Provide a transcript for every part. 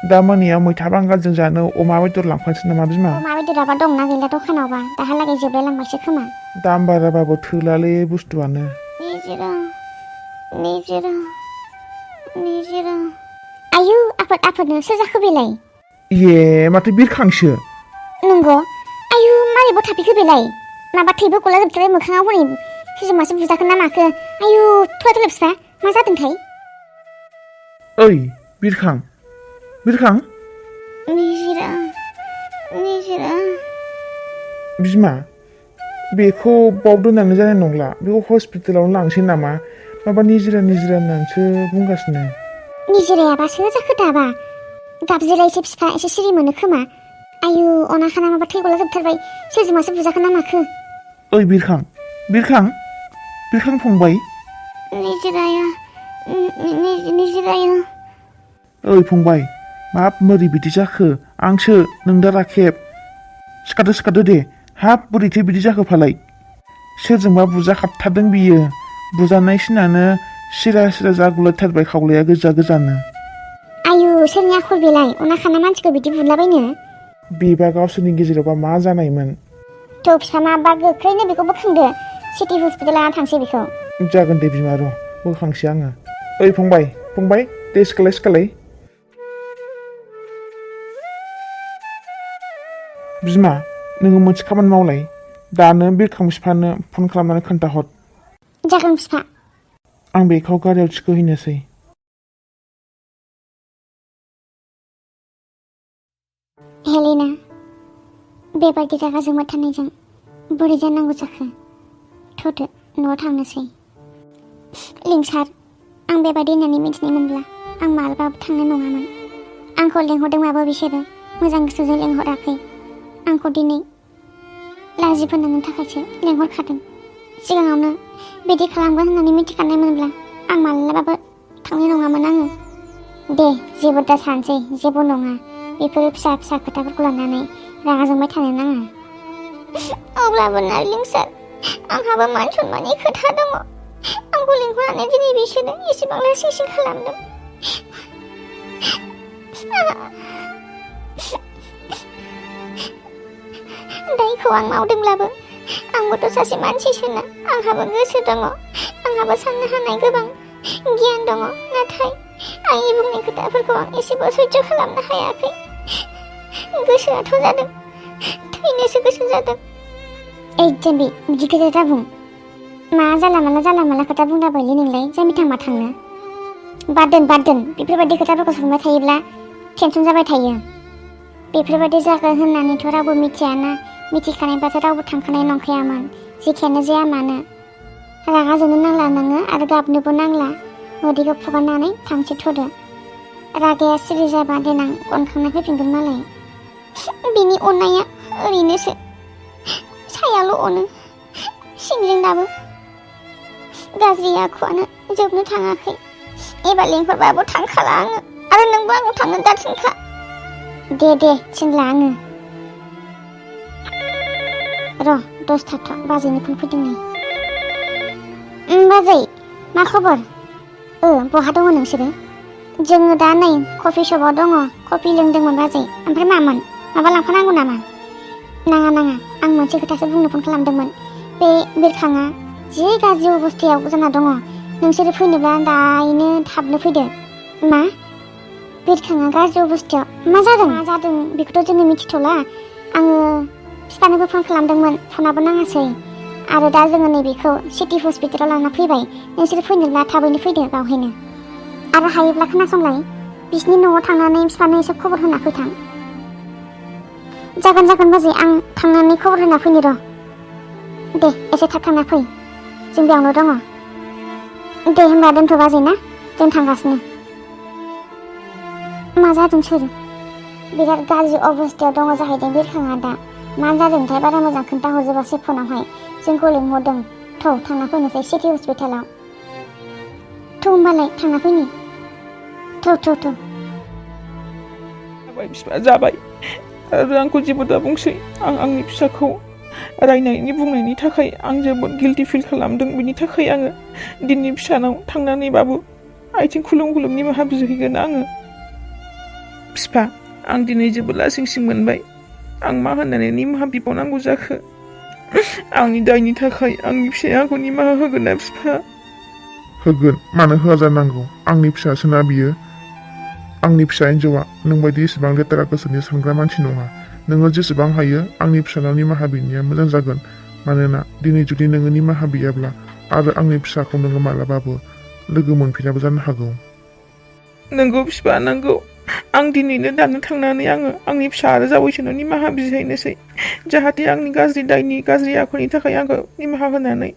दा मोनायाव मैथा बांगालजों जानो अमा बेदर लांफानोसै नामा बिमा? अमा बेदराबा दंना गैला दखानावबा दाहालागै जोबलायलांबायसो खोमा। दाम बाराबाबो थोलालै बुस्थुआनो। निजिरा आयु आफादनो सोर जाखो बेलाय? इये माथो बिरखांसो। नंगौ आयु मारैबो थाफैखो बेलाय? माबा थैबो गला जोबथारबाय मोखाङाव हनै सोरजोंबासो बुजाखो ना माखो? आयु थुवा फिफा मा जादोंथाय? ओइ बिरखां निजिरा बिमा बेखौ बाव दोननानै जानाय नंला, बेखौ हस्पिटालावनो लांसै नामा? माबा निजिरा होननानैसो बुंगासिनो। निजिरायाबासो जाखो दाबा? गाबज्रिलायसै फिफा एसे सिरि मोनो खोमा। आयु अनाखाना माबा थै गला जोबथारबाय सोरजोंबासो बुजाखो ना माखो? ओइ बिरखां फंबाय। निजिराया ओइ फंबाय माबोरै बिदि जाखो? आंसो नों दा राखेब। सिखारदो दे। हाब बोरैथो बिदि जाखो फालाय? सोरजोंबा बुजाखाबथारदों बियो। बुजानाय सिनानो सिरा जागुलायथारबाय खावलाया गोजानो। आयु सोरनि आखल बेलाय? अनाखाना मानसिखौ बिदि बुलाबायनो? बेबा गावसोरनि गेजेरावबा मा जानायमोन? थ' फिफा माबा गोख्रैनो बेखौ बोखांदो। सिटि हस्पिटाल लाना थांसै बेखौ। जागोन दे बिमा र' बोखांसै आङो। ओइ फंबाय दे सिखारलाय। बिमा नोङो मोनसे खामानि मावलाय, दानो बिरखां बिफानो फन खालामनानै खोन्थाहर। जागोन फिफा। आं बेखौ गारियाव थिखोहैनोसै। हेलेना बेबायदि रागा जोंबाय थानायजों बोरै जानांगौ जाखो? थ'दो न'आव थांनोसै। लिंसार आं बेबायदि होननानै मिथिनाय मोनब्ला आं मालाबाबो थांनाय नङामोन। आंखौ लेंहरदोंबाबो बिसोरो मोजां गोसोजों लेंहराखै। आंखौ दिनै लाजि फोनांनो थाखायसो लेंहरखादों। सिगाङावनो बिदि खालामगोन होननानै मिथिखानाय मोनब्ला आं मालाबाबो थांनाय नङामोन आङो। दे जेबो दा सानसै, जेबो नङा। बेफोरो फिसा खोथाफोरखौ लानानै रागा जोंबाय थानो नाङा। अब्लाबो ना लिंसार, आंहाबो मान सनमाननि खोथा दङ। आंखौ लिंहरनानै दिनै बिसोरो एसेबां लासिं खालामदों। दायखौ आं मावदोंब्लाबो आंबोथ' सासे मानसिसोना, आंहाबो गोसो दङ, आंहाबो साननो हानाय गोबां गियान दङ। नाथाय आंनि बुंनाय खोथाफोरखौ आं एसेबो सैज्य खालामनो हायाखै। गोसोआथ' जादों, थैनोसो गोसो जादों। ओइ जाम्बि बिदि खोथा दाबुं। मा जाला माला खोथा बुंलाबायलै नोंलाय? जाम्बि मा थांनो? बाद दोन बेफोरबायदि खोथाफोरखौ सानबाय थायोब्ला टेनसन जाबाय थायो। बेफोरबायदि जागोन होननानैथ' रावबो मिथियाना, मिथिखानायबाथ' रावबो थांखानाय नंखायामोन। जेखियानो जाया मानो रागा जोंनो नांला नोङो आरो गाबनोबो नांला। मोदैखौ फुगारनानै थांसै थ'दो। रागाया सिरि जाबा देनां अनखांना फैफिनगोन मालाय। बिनि अननाया ओरैनोसो, सायाल' अनो, सिंजों दाबो गाज्रि आखुआनो जोबनो थाङाखै। एबार लेंहरबाबो थांखाला आङो, आरो नोंबो आंखौ थांनो दाथिनखा। दे थिनला आङो। र' 10 थाथ' बाजैनि फन फैदों नै। बाजै मा खबर? बहा दङ नोंसोरो? जोङो दा नै कफि शपआव दङ। कफि लोंदोंमोन बाजै। ओमफ्राय मामोन? माबा लांफानांगौ नामा? नाङा आं मोनसे खोथासो बुंनो फन खालामदोंमोन। बे बिरखाङा जि गाज्रि अबस्थायाव जाना दङ। नोंसोरो फैनोब्ला दायैनो थाबनो फैदो। मा? बिरखाङा गाज्रि अबस्थायाव? मा जादों बेखौथ' जोङो मिथिथ'ला। आङो बिफानोबो फन खालामदोंमोन, फनाबो नाङासै। आरो दा जोङो नैबेखौ सिटि हस्पिटालाव लाना फैबाय। नोंसोर फैनोब्ला थाबैनो फैदो बावहायनो। आरो हायोब्ला खोनासंलाय, बिसिनि न'आव थांनानै बिफानो एसे खबर होना फैथां। जागोन बाजै, आं थांनानै खबर होना फैनि र'। दे एसे थाब थांना फै, जों बेयावनो दङ। दे होनबा दोनथ' बाजै ना, जों थांगासिनो। मा जादों सोर? बिराद गाज्रि अबस्थायाव दङ जाहैदों बिरखाङा दा। मा जादोंथाय बारा मोजां खोन्थाहरजोबासै फनावहाय। जोंखौ लिंहरदों। थ' थांना फैनोसै सिटि हस्पिटालाव। थ' होमबालाय थांना फैनि। थ' जाबाय आरो आंखौ जेबो दा बुंसै। आं आंनि फिसाखौ रायनायनि बुंनायनि थाखाय आं जोबोद गिल्टि फिल खालामदों। बिनि थाखाय आङो दिनै फिसानाव थांनानैबाबो आथिं खुलुम निमाहा बिहैगोन आङो। बिफा आं दिनै जोबोद लासिंसिं मोनबाय आं मा होननानै निमाहा बिबावनांगौ जाखो आंनि दायनि थाखाय आंनि फिसाया आंखौ निमाहा होगोन ना बिफा होगोन मानो होआ जानांगौ आंनि फिसासोना बियो आंनि फिसा हिन्जावा नोंबायदि एसेबां लेथ्रा गोसोनि सानग्रा मानसि नङा नोङो जेसेबां हायो आंनि फिसानाव निमाहा बिनाया मोजां जागोन मानोना दिनै जुदि नोङो निमाहा बियाब्ला आरो आंनि फिसाखौ नोङो मालाबाबो लोगो मोनफिनाबो जानो हागौ नंगौ बिफा नंगौ आं दिनैनो दानो थांनानै आङो आंनि फिसा आरो जावैसोनो निमाहा बिहैनोसै जाहाथे आंनि गाज्रि दायनि गाज्रि आखुनि थाखाय आंखौ निमाहा होनानै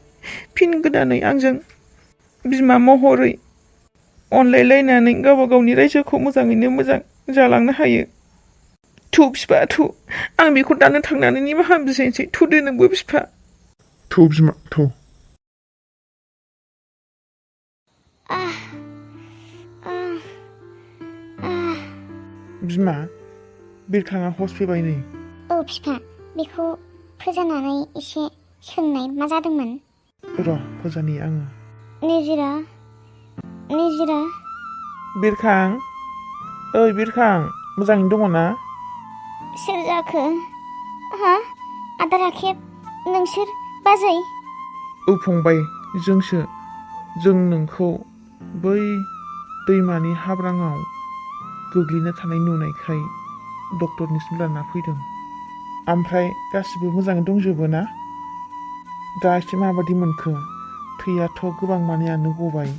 फिन गोदानै आंजों बिमा महरै अनलायलायनानै गावबा गावनि रायजोखौ मोजाङैनो मोजां जालांनो हायो थु बिफा थु आं बेखौ दानो थांनानै निमाहा बिहैनोसै थुदो नोंबो बिफा थु बिमा थु बिमा बिरखाङा हस फैबाय नै औ बिफा बेखौ फोजानानै एसे सोंनाय मा जादोंमोन र' फोजानि आङो निजिरा बिरखां ओइ बिरखां मोजाङैनो दङ ना सोर जाखो हा आदा राखेब नोंसोर बाजै औ फंबाय जोंसो जों नोंखौ बै दैमानि हाब्राङाव गोग्लैना थानाय नुनायखाय डक्टरनिसिम लाना फैदों ओमफ्राय गासिबो मोजाङै दंजोबो ना दा एसे माबादि मोनखो थैयाथ' गोबां मानियानो गबाय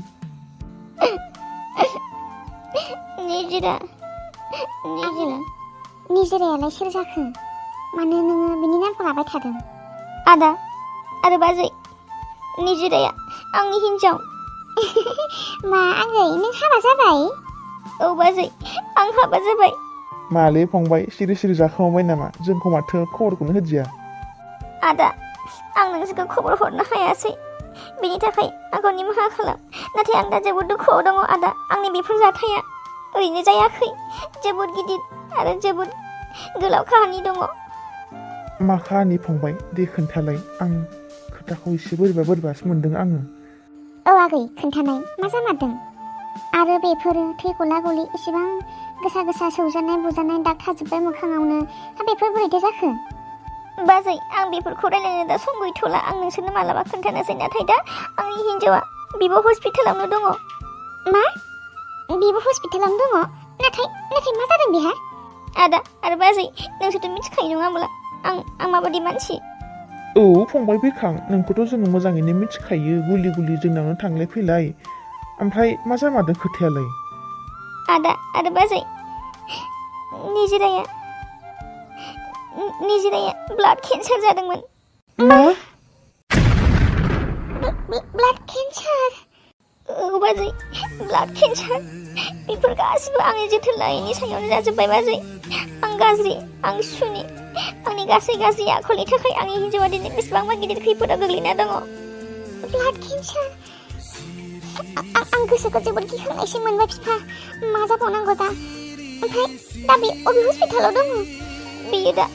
निजिरायालाय सोर जाखो मानो नोङो बिनि नामखौ लाबाय थादों आदा आरो बाजै निजिराया आंनि हिन्जाव मा आगै नों हाबा जाबाय औ बाजै आं हाबा जाबाय माले फंबाय सिरि सिरि जाखांबाय नामा जोंखौ माथो खबरखौनो होदिया आदा आं नोंसोरखौ खबर हरनो हायासै बेनि थाखाय आंखौ निमाहा खालाम नाथाय आं दा जोबोद दुखुआव दङ आदा आंनि बेफोर जाथाया ओरैनो जायाखै जोबोद गिदिर आरो जोबोद गोलाव काहानि दङ मा काहानि फंबाय दे खोन्थालाय आं खोथाखौ एसे बोरैबासो मोनदों आङो औ आगै खोन्थानाय मा जामारदों आरो बेफोरो थै गला गलि इसेबां गोसा गोसा सौजानाय बुजानाय दाग थाजोब्बाय मोखाङावनो बेफोर बोरैथो जाखो बाजै आं बेफोरखौ रायलायनो दा सम गैथ'ला आं नोंसोरनो मालाबा खोन्थानोसै नाथाय दा आंनि हिन्जावा बिब' हस्पिटालावनो दङ मा बिब' हस्पिटालावनो दङ नाथाय मा जादों बेहा आदा आरो बाजै नोंसोरथ' मिथिखायो नङा होमब्ला आं माबादि मानसि औ फंबाय बिरखां नोंखौथ' जोङो मोजाङैनो मिथिखायो गुलि गुलि जोंनावनो थांलाय फैलाय ओमफ्राय मा जामारदों खोथायालाय आदा आरो बाजै निजिराया ब्लाड केन्सार जादोंमोन मा ब्लाड केन्सार औ बाजै ब्लाड केन्सार बेफोर गासिबो आंनि जोथोन लायैनि सायावनो जाजोब्बाय बाजै आं गाज्रि आं सुनि आंनि गासै गाज्रि आखलनि थाखाय आंनि हिन्जावा दिनै बेसेबांबा गिदिर खैफोदाव गोग्लैना दङ ब्लाड केन्सार आं गोसोखौ जोबोद गिखांनायसो मोनबाय बिफा मा जाबावनांगौ दा ओमफ्राय दा बे अबे हस्पिटालाव दङ बेयो दा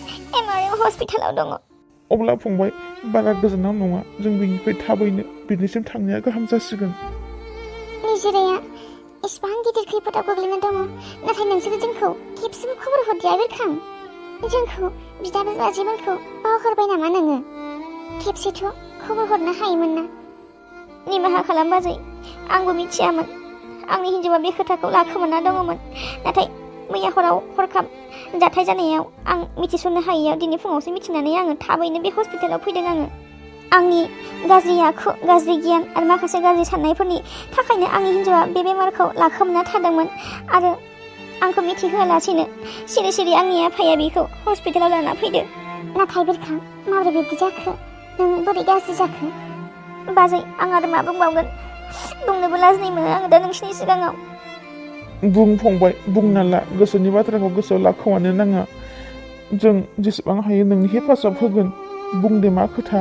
MRM हस्पिटालाव दङ अब्ला फंबाय बारा गोजानाव नङा जों बेनिफ्राय थाबैनो बिनिसिम थांनाया गाहाम जासिगोन निजिराया इसेबां गिदिर खैफोदाव गोग्लैना दङ नाथाय नोंसोरो जोंखौ खेबसेबो खबर हरदिया बिरखां जोंखौ बिदा बिबाजैमोनखौ बावगारबाय नामा नोङो खेबसेथ' खबर हरनो हायोमोन ना निमाहा खालाम बाजै आंबो मिथियामोन आंनि हिन्जावा बे खोथाखौ लाखोमाना दङमोन नाथाय मैया हराव हरखाब जाथाय जानायाव आं मिथिस'नो हायैयाव दिनै फुङावसो मिथिनानै आङो थाबैनो बे हस्पिटालाव फैदों आंनि गाज्रि आखु गाज्रि गियान आरो माखासे गाज्रि साननायफोरनि थाखायनो आंनि हिन्जावा बे बेमारखौ लाखोमाना थादोंमोन आरो आंखौ मिथिहोआलासिनो सिरि सिरि आंनि आफाया बेखौ हस्पिटालाव लाना फैदो नाथाय बिरखां माबोरै बिदि जाखो नों बोरै गाज्रि जाखो बाजै आं आरो मा बुंबावगोन बुंनोबो लाजिनाय मोनो आङो दा नोंसिनि सिगाङाव बुं फंबाय बुंना ला गोसोनि बाथ्राखौ गोसोआव लाखोमानो नाङा जों जेसेबां हायो नोंनि हेफाजाब होगोन बुं दे मा खोथा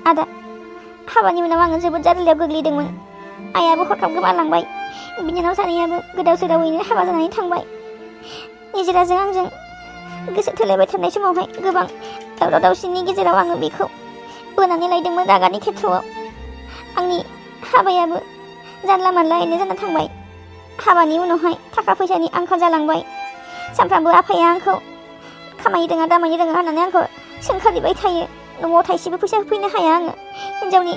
आदा हाबानि उनाव आङो जोबोद जारलायाव गोग्लैदोंमोन आइयाबो हरखाब गोमालांबाय बिनानाव सानैयाबो गोदाव सोरावैनो हाबा जानानै थांबाय निजिराजों आंजों गोसो थोलायबाय थानाय समावहाय गोबां दावराव दावसिनि गेजेराव आङो बेखौ बोनानै लायदोंमोन रागानि खेथ्रआव आंनि हाबायाबो जानला मानलायैनो जाना थांबाय हाबानि उनावहाय थाखा फैसानि आंखाल जालांबाय। सानफ्रामबो आफाया आंखौ खामानि रोङा दामानि रोङा होननानै आंखौ सोंखारिबाय थायो। न'आव थाइसेबो फैसा होफैनो हाया आङो। हिन्जावनि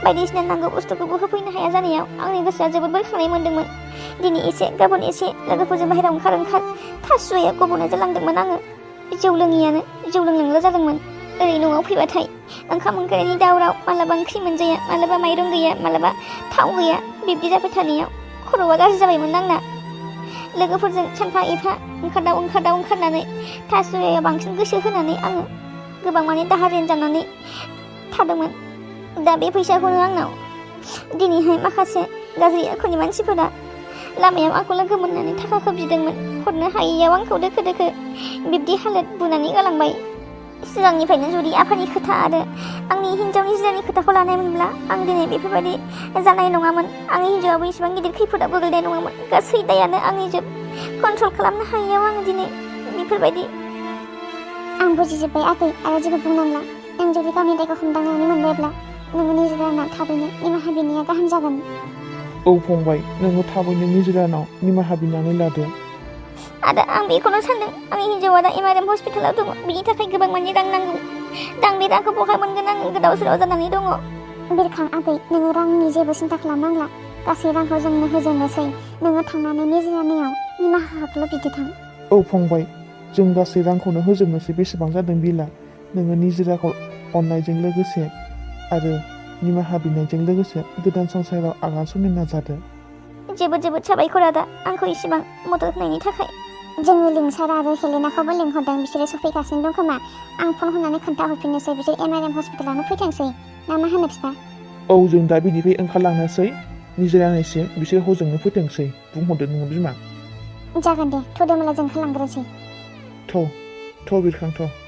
बायदिसिना नांगौ बुस्थुखौबो होफैनो हाया जानायाव आंनि गोसोआ जोबोद बोरखांनाय मोन्दोंमोन। दिनै एसे गाबोन एसे लोगोफोरजों बाहेरायाव ओंखार थासुवाया गब'नाय जालांदोंमोन आङो। जौ लोङियानो जौ लोंलांग्रा जादोंमोन। ओरै न'आव फैबाथाय ओंखाम ओंख्रिनि दावराव, मालाबा ओंख्रि मोनजाया, मालाबा माइरं गैया, मालाबा थाव गैया, बिब्दि जाबाय थानायाव खर'आ गाज्रि जाबायमोन आंना। लोगोफोरजों सानफा एफा ओंखारनानै थासुवायाव बांसिन गोसो होनानै आङो गोबां माने दाहार रिन जानानै थादोंमोन। दा बे फैसाखौनो आंनाव दिनैहाय माखासे गाज्रि आखुनि मानसिफोरा लामायाव आंखौ लोगो मोननानै थाखाखौ बिदोंमोन। हरनो हायैयाव आंखौ दोखो दोखो बिब्दि हालोद बुनानै गालांबाय। सिगांनिफ्रायनो जुदि आफानि खोथा आरो आंनि हिन्जावनि जिरानि खोथाखौ लानायमोनब्ला आं दिनै बेफोरबायदि जानाय नङामोन। आंनि हिन्जावाबो इसेबां गिदिर खैफोदाव गोग्लैनाय नङामोन। गासै दायानो आंनि जोब। कन्ट्रल खालामनो हायैयाव आं दिनै बेफोरबायदि। आं बुजिजोब्बाय आगै आरो जेबो बुंनांला। नों जुदि गावनि दायखौ हमदांनानै मोनबायब्ला नोङो निजिरानाव थाबैनो निमाहा बिनाया गाहाम जागोन। औ फंबाय, नोङो थाबैनो निजिरानाव निमाहा बिनानै लादो। आरो आं बेखौनो सानदों, आंनि हिन्जावा दा MRM हस्पिटालाव दङ। बिनि थाखाय गोबां माने रां नांगौ। दा आं बे रांखौ बहाय मोनगोन आं गोदाव सोराव जानानै दङ। बिरखां आगै, नोङो रांनि जेबो सिन्था खालामनांला। गासै रांखौ जोंनो होजोबनोसै। नोङो थांनानै निजिरानायाव निमाहाखौल' बिदो थां। औ फंबाय, जों गासै रांखौनो होजोबनोसै बेसेबां जादों बिला। नोङो निजिराखौ अननायजों लोगोसे आरो निमाहा बिनायजों लोगोसे गोदान संसाराव आगान सुरनो नाजादो। जोबोद जोबोद साबायखर आदा, आंखौ इसेबां मदद होनायनि थाखाय। जोङो लिंसार आरो हेलेनाखौबो लिंहरदों। बिसोरो सफैगासिनो दं खोमा। आं फन हरनानै खोन्थाहरफिननोसै। बिसोर MRM हस्पिटालावनो फैथोंसै ना मा होनो बिफा? औ, जों दा बिनिफ्राय ओंखारलांनोसै। निजिरानिसिम बिसोर हजोंनो फैथोंसै। बुंहरदो नोङो बिमा। जागोन दे, थ'दोमोला जों ओंखारलांग्रोसै। थ' बिरखां थ'।